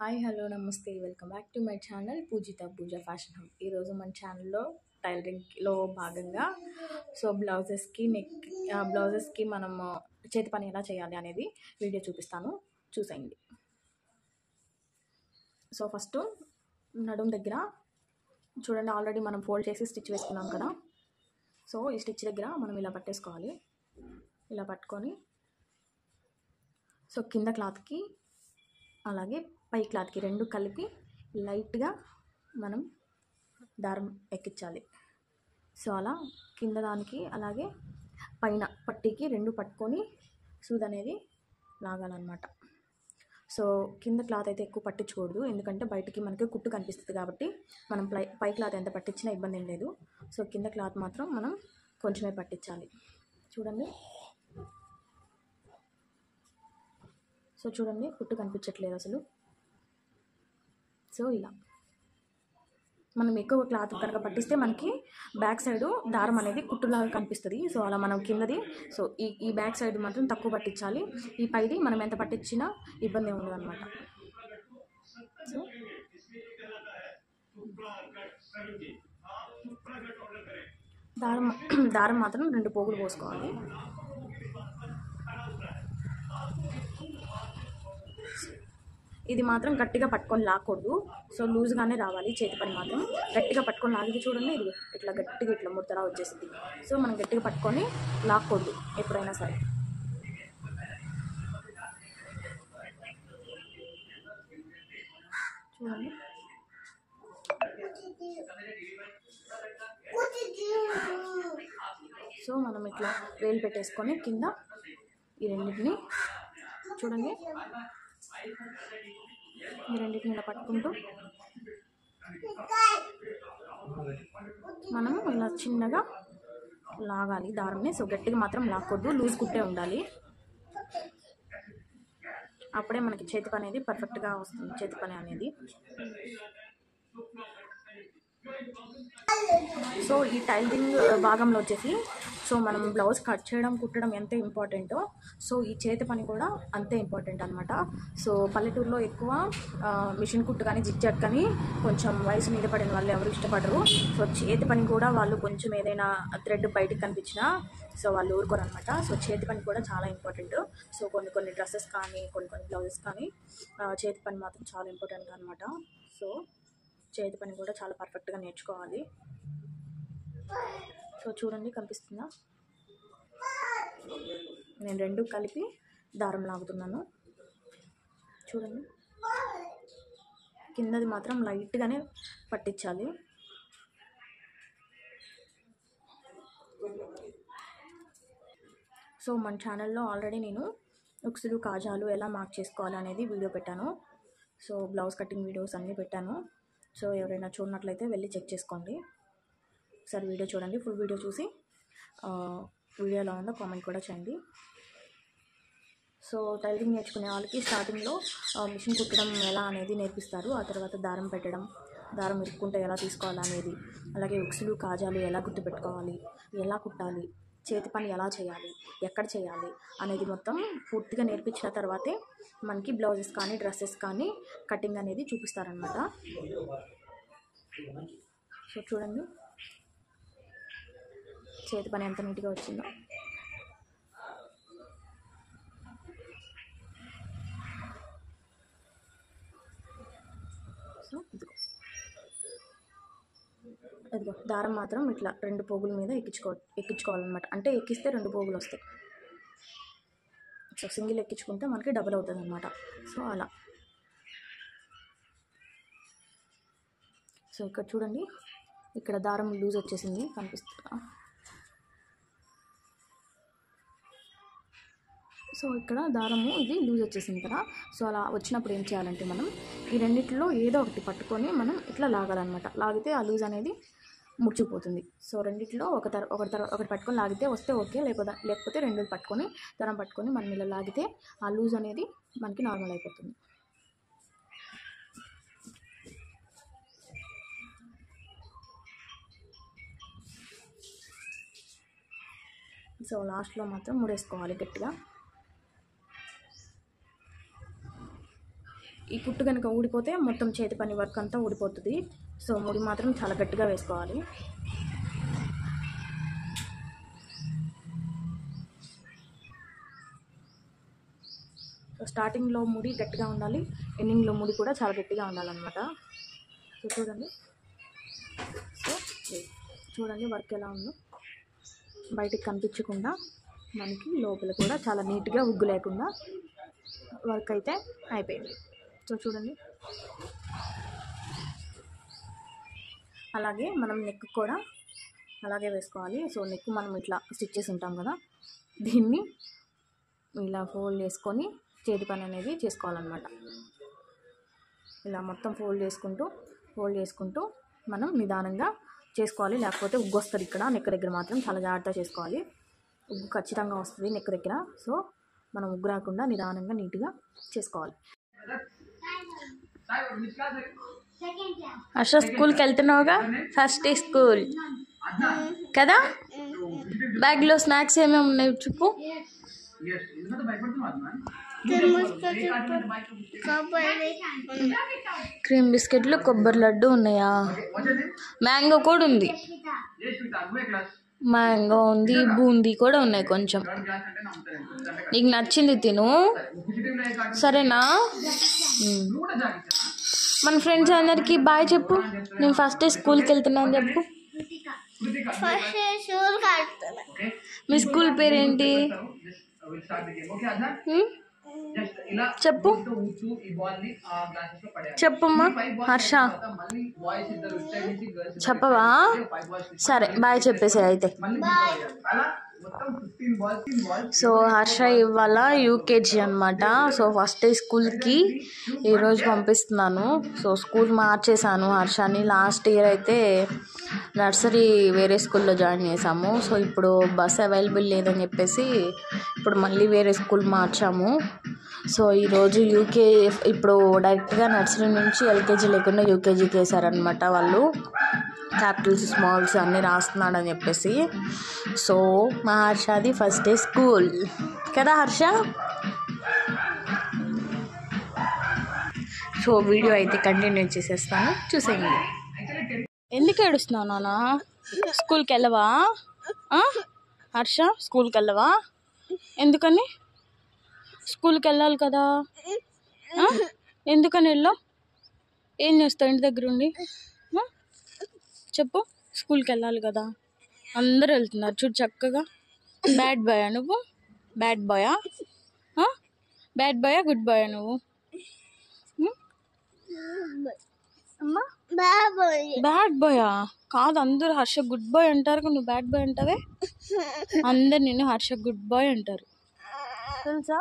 Hi hello నమస్తే welcome back to my channel Poojitha Pooja fashion hub. ఈరోజు మన ఛానల్లో టైలరింగ్లో భాగంగా బ్లౌజెస్కి మనము చేతి పని ఎలా చేయాలి అనేది వీడియో చూపిస్తాను, చూసేయండి. సో ఫస్ట్ నడుం దగ్గర చూడండి, ఆల్రెడీ మనం ఫోల్డ్ చేసి స్టిచ్ వేసుకున్నాం కదా. సో ఈ స్టిచ్ దగ్గర మనం ఇలా పట్టేసుకోవాలి. ఇలా పట్టుకొని సో కింద క్లాత్కి అలాగే పై క్లాత్కి రెండు కలిపి లైట్గా మనం దారం ఎక్కించాలి. సో అలా కింద దానికి అలాగే పైన పట్టీకి రెండు పట్టుకొని సూది అనేది లాగాలన్నమాట. సో కింద క్లాత్ అయితే ఎక్కువ పట్టించకూడదు, ఎందుకంటే బయటికి మనకి కుట్టు కనిపిస్తుంది కాబట్టి మనం పై క్లాత్ ఎంత పట్టించినా ఇబ్బంది ఏం లేదు. సో కింద క్లాత్ మాత్రం మనం కొంచెమే పట్టించాలి. చూడండి, సో చూడండి కుట్టు కనిపించట్లేదు అసలు. సో ఇలా మనం ఎక్కువ క్లాత్ కనుక పట్టిస్తే మనకి బ్యాక్ సైడ్ దారం అనేది కుట్టులాగా కనిపిస్తుంది. సో అలా మనం కిందది సో ఈ బ్యాక్ సైడ్ మాత్రం తక్కువ పట్టించాలి. ఈ పైది మనం ఎంత పట్టించినా ఇబ్బంది ఉండదు అనమాట. సో దారం మాత్రం 2 పోగులు పోసుకోవాలి. ఇది మాత్రం గట్టిగా పట్టుకొని లాక్కూడదు, సో లూజ్గానే రావాలి. చేతి పని మాత్రం గట్టిగా పట్టుకొని లాగితే చూడండి, ఇది ఇట్లా గట్టిగా ఇట్లా ముడతలా వచ్చేసింది. సో మనం గట్టిగా పట్టుకొని లాక్కూడదు ఎప్పుడైనా సరే. చూడండి, సో మనం ఇట్లా వేలు పెట్టేసుకొని కింద ఈ రెండింటిని చూడండి, ఈ రెండింటిని ఇలా పట్టుకుంటూ మనం ఇలా చిన్నగా లాగాలి దారంని. సో గట్టిగా మాత్రం లాక్కూడదు, లూజ్ కుట్టే ఉండాలి. అప్పుడే మనకి చేతి పని అనేది పర్ఫెక్ట్గా వస్తుంది. చేతి పని అనేది సో ఈ టైలరింగ్ భాగంలో వచ్చేసి సో మనం బ్లౌజ్ కట్ చేయడం కుట్టడం ఎంత ఇంపార్టెంటో సో ఈ చేతి పని కూడా అంతే ఇంపార్టెంట్ అనమాట. సో పల్లెటూరులో ఎక్కువ మిషన్ కుట్టు కానీ జిగ్జాగ్ కానీ కొంచెం వయసు మీద పడిన వాళ్ళు ఎవరు ఇష్టపడరు. సో చేతి పని కూడా వాళ్ళు కొంచెం ఏదైనా థ్రెడ్ బయటకు కనిపించినా సో వాళ్ళు ఊరుకోరు అనమాట. సో చేతి పని కూడా చాలా ఇంపార్టెంట్. సో కొన్ని డ్రెస్సెస్ కానీ కొన్ని బ్లౌజెస్ కానీ చేతి పని మాత్రం చాలా ఇంపార్టెంట్ అనమాట. సో చేతి పని కూడా చాలా పర్ఫెక్ట్గా నేర్చుకోవాలి. సో చూడండి, కనిపిస్తుందా? నేను రెండు కలిపి దారం లాగుతున్నాను. చూడండి, కిందది మాత్రం లైట్గానే పట్టించాలి. సో మన ఛానల్లో ఆల్రెడీ నేను ఉక్సులు కాజాలు ఎలా మార్క్ చేసుకోవాలి అనేది వీడియో పెట్టాను. సో బ్లౌజ్ కటింగ్ వీడియోస్ అన్నీ పెట్టాను. సో ఎవరైనా చూడనట్లయితే వెళ్ళి చెక్ చేసుకోండి. ఒకసారి వీడియో చూడండి, ఫుల్ వీడియో చూసి వీడియో ఎలా ఉందో కామెంట్ కూడా చేయండి. సో టైలరింగ్ నేర్చుకునే వాళ్ళకి స్టార్టింగ్లో మిషన్ కుట్టడం ఎలా అనేది నేర్పిస్తారు. ఆ తర్వాత దారం పెట్టడం, దారం ఇరుక్కుంటే ఎలా తీసుకోవాలి అనేది, అలాగే ఉక్సులు కాజాలు ఎలా గుర్తుపెట్టుకోవాలి, ఎలా కుట్టాలి, చేతి పని ఎలా చేయాలి, ఎక్కడ చేయాలి అనేది మొత్తం పూర్తిగా నేర్పించిన తర్వాతే మనకి బ్లౌజెస్ కానీ డ్రెస్సెస్ కానీ కటింగ్ అనేది చూపిస్తారనమాట. సో చూడండి, చేతి పని ఎంత నీట్గా వచ్చిందో. సో ఇదిగో దారం మాత్రం ఇట్లా 2 పోగుల మీద ఎక్కించుకోవాలన్నమాట. అంటే ఎక్కిస్తే 2 పోగులు వస్తాయి. సో సింగిల్ ఎక్కించుకుంటే మనకి డబుల్ అవుతుంది అనమాట. సో అలా. సో ఇక్కడ చూడండి, ఇక్కడ దారం లూజ్ వచ్చేసింది, కనిపిస్తుందా? సో ఇక్కడ దారము ఇది లూజ్ వచ్చేసింది కదా. సో అలా వచ్చినప్పుడు ఏం చేయాలంటే మనం ఈ రెండిట్లో ఏదో ఒకటి పట్టుకొని మనం ఇట్లా లాగాలన్నమాట. లాగితే ఆ లూజ్ అనేది ముడిచిపోతుంది. సో రెండిట్లో ఒకటి పట్టుకొని లాగితే వస్తే ఓకే, లేకపోతే రెండు పట్టుకొని దారం పట్టుకొని మనం ఇలా లాగితే ఆ లూజ్ అనేది మనకి నార్మల్ అయిపోతుంది. సో లాస్ట్లో మాత్రం ముడేసుకోవాలి గట్టిగా. ఈ కుట్టు కనుక ఊడిపోతే మొత్తం చేతి పని వర్క్ అంతా ఊడిపోతుంది. సో ముడి మాత్రం చాలా గట్టిగా వేసుకోవాలి. సో స్టార్టింగ్లో ముడి గట్టిగా ఉండాలి, ఎండింగ్లో ముడి కూడా చాలా గట్టిగా ఉండాలన్నమాట. సో చూడండి, చూడండి వర్క్ ఎలా ఉందో, బయటికి కనిపించకుండా మనకి లోపల కూడా చాలా నీట్గా ఉగ్గు లేకుండా వర్క్ అయితే అయిపోయింది. సో చూడండి, అలాగే మనం నెక్ కూడా అలాగే వేసుకోవాలి. సో నెక్ మనం ఇట్లా స్టిచ్ చేసి ఉంటాం కదా, దీన్ని ఇలా ఫోల్డ్ చేసుకొని చేతి పని అనేది చేసుకోవాలన్నమాట. ఇలా మొత్తం ఫోల్డ్ చేసుకుంటూ మనం నిదానంగా చేసుకోవాలి, లేకపోతే ఉగ్గు వస్తుంది ఇక్కడ నెక్ దగ్గర. మాత్రం చాలా జాగ్రత్తగా చేసుకోవాలి, ఉగ్గు ఖచ్చితంగా వస్తుంది నెక్ దగ్గర. సో మనం ఉగ్గు రాకుండా నిదానంగా నీట్గా చేసుకోవాలి. హర్ష స్కూల్కి వెళ్తున్నావుగా, ఫస్ట్ డే స్కూల్ కదా. బ్యాగ్లో స్నాక్స్ ఏమేమి ఉన్నాయి చెప్పు. క్రీమ్ బిస్కెట్లు, కొబ్బరి లడ్డు ఉన్నాయా, మ్యాంగో కూడా ఉంది, మ్యాంగో ఉంది, బూందీ కూడా ఉన్నాయి కొంచెం. నీకు నచ్చింది తిను, సరేనా. మన ఫ్రెండ్స్ అందరికి బాయ్ చెప్పు. నేను ఫస్ట్ డే స్కూల్కి వెళ్తున్నాను చెప్పు. మీ స్కూల్ పేరేంటి చెప్పు, చెప్పమ్మా. హర్ష చెప్పవా, సరే బాయ్ చెప్పేసే అయితే. సో హర్ష ఇవాళ యూకేజీ అనమాట. సో ఫస్ట్ డే స్కూల్కి ఈరోజు పంపిస్తున్నాను. సో స్కూల్ మార్చేసాను హర్షని. లాస్ట్ ఇయర్ అయితే నర్సరీ వేరే స్కూల్లో జాయిన్ చేసాము. సో ఇప్పుడు బస్ అవైలబుల్ లేదని చెప్పేసి ఇప్పుడు మళ్ళీ వేరే స్కూల్ మార్చాము. సో ఈరోజు ఇప్పుడు డైరెక్ట్గా నర్సరీ నుంచి ఎల్కేజీ లేకుండా యూకేజీకి వేసారనమాట వాళ్ళు. క్యాపిటల్స్ స్మాల్స్ అన్నీ రాస్తున్నాడని చెప్పేసి. సో మా హర్షది ఫస్ట్ డే స్కూల్ కదా హర్ష. సో వీడియో అయితే కంటిన్యూ చేసేస్తాను, చూసేయండి. ఎందుకు ఏడుస్తున్నావు నాన్న, స్కూల్కి వెళ్ళవా హర్ష? స్కూల్కి వెళ్ళవా? ఎందుకని? స్కూల్కి వెళ్ళాలి కదా, ఎందుకని వెళ్ళావు? ఏం చేస్తావు ఇంటి దగ్గర ఉండి చెప్పు. స్కూల్కి వెళ్ళాలి కదా, అందరూ వెళ్తున్నారు చూడు చక్కగా. బ్యాడ్ బాయా నువ్వు? బ్యాడ్ బాయా? బ్యాడ్ బాయా గుడ్ బాయా నువ్వు? బ్యాడ్ బాయా కాదు, అందరూ హర్ష గుడ్ బాయ్ అంటారు, నువ్వు బ్యాడ్ బాయ్ అంటావే. అందరు నిన్ను హర్ష గుడ్ బాయ్ అంటారు తెలుసా.